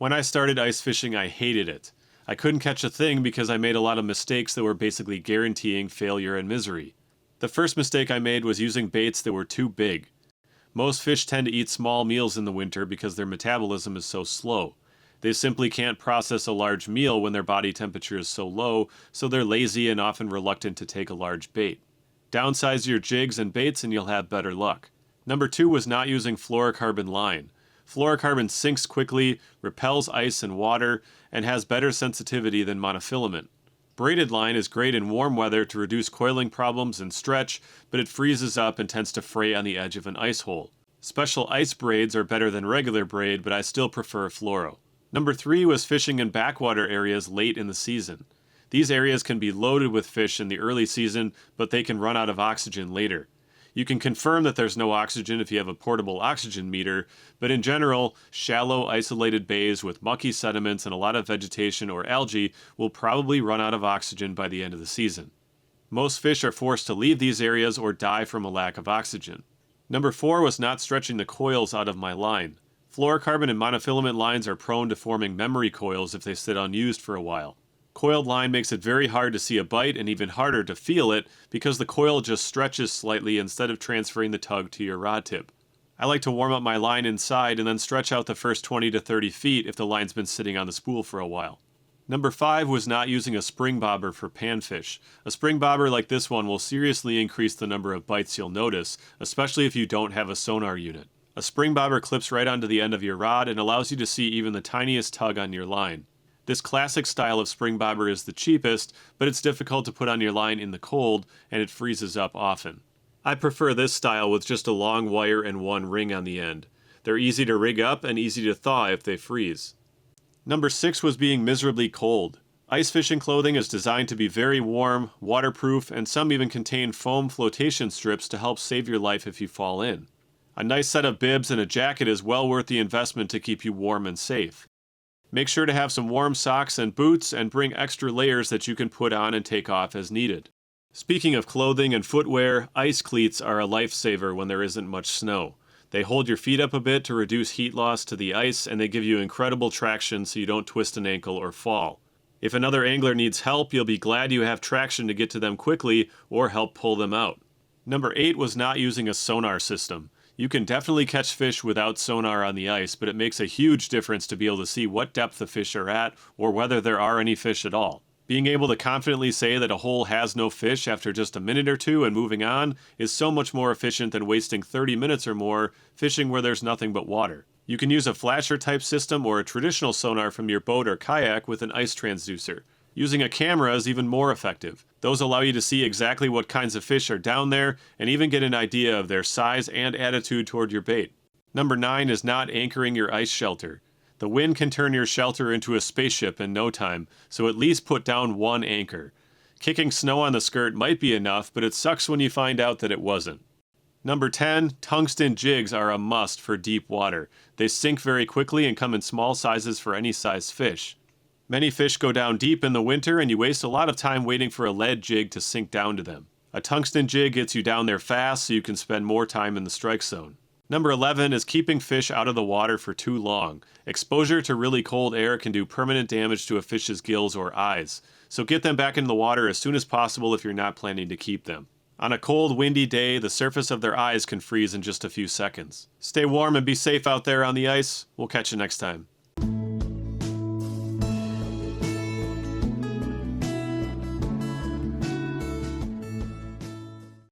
When I started ice fishing, I hated it. I couldn't catch a thing because I made a lot of mistakes that were basically guaranteeing failure and misery. The first mistake I made was using baits that were too big. Most fish tend to eat small meals in the winter because their metabolism is so slow. They simply can't process a large meal when their body temperature is so low, so they're lazy and often reluctant to take a large bait. Downsize your jigs and baits and you'll have better luck. Number 2 was not using fluorocarbon line. Fluorocarbon sinks quickly, repels ice and water, and has better sensitivity than monofilament. Braided line is great in warm weather to reduce coiling problems and stretch, but it freezes up and tends to fray on the edge of an ice hole. Special ice braids are better than regular braid, but I still prefer fluoro. Number 3 was fishing in backwater areas late in the season. These areas can be loaded with fish in the early season, but they can run out of oxygen later. You can confirm that there's no oxygen if you have a portable oxygen meter, but in general, shallow, isolated bays with mucky sediments and a lot of vegetation or algae will probably run out of oxygen by the end of the season. Most fish are forced to leave these areas or die from a lack of oxygen. Number 4 was not stretching the coils out of my line. Fluorocarbon and monofilament lines are prone to forming memory coils if they sit unused for a while. Coiled line makes it very hard to see a bite and even harder to feel it because the coil just stretches slightly instead of transferring the tug to your rod tip. I like to warm up my line inside and then stretch out the first 20 to 30 feet if the line's been sitting on the spool for a while. Number 5 was not using a spring bobber for panfish. A spring bobber like this one will seriously increase the number of bites you'll notice, especially if you don't have a sonar unit. A spring bobber clips right onto the end of your rod and allows you to see even the tiniest tug on your line. This classic style of spring bobber is the cheapest, but it's difficult to put on your line in the cold, and it freezes up often. I prefer this style with just a long wire and one ring on the end. They're easy to rig up and easy to thaw if they freeze. Number 6 was being miserably cold. Ice fishing clothing is designed to be very warm, waterproof, and some even contain foam flotation strips to help save your life if you fall in. A nice set of bibs and a jacket is well worth the investment to keep you warm and safe. Make sure to have some warm socks and boots and bring extra layers that you can put on and take off as needed. Speaking of clothing and footwear, ice cleats are a lifesaver when there isn't much snow. They hold your feet up a bit to reduce heat loss to the ice, and they give you incredible traction so you don't twist an ankle or fall. If another angler needs help, you'll be glad you have traction to get to them quickly or help pull them out. Number 8 was not using a sonar system. You can definitely catch fish without sonar on the ice, but it makes a huge difference to be able to see what depth the fish are at or whether there are any fish at all. Being able to confidently say that a hole has no fish after just a minute or two and moving on is so much more efficient than wasting 30 minutes or more fishing where there's nothing but water. You can use a flasher type system or a traditional sonar from your boat or kayak with an ice transducer. Using a camera is even more effective. Those allow you to see exactly what kinds of fish are down there and even get an idea of their size and attitude toward your bait. Number 9 is not anchoring your ice shelter. The wind can turn your shelter into a spaceship in no time, so at least put down one anchor. Kicking snow on the skirt might be enough, but it sucks when you find out that it wasn't. Number 10, tungsten jigs are a must for deep water. They sink very quickly and come in small sizes for any size fish. Many fish go down deep in the winter, and you waste a lot of time waiting for a lead jig to sink down to them. A tungsten jig gets you down there fast so you can spend more time in the strike zone. Number 11 is keeping fish out of the water for too long. Exposure to really cold air can do permanent damage to a fish's gills or eyes, so get them back into the water as soon as possible if you're not planning to keep them. On a cold, windy day, the surface of their eyes can freeze in just a few seconds. Stay warm and be safe out there on the ice. We'll catch you next time.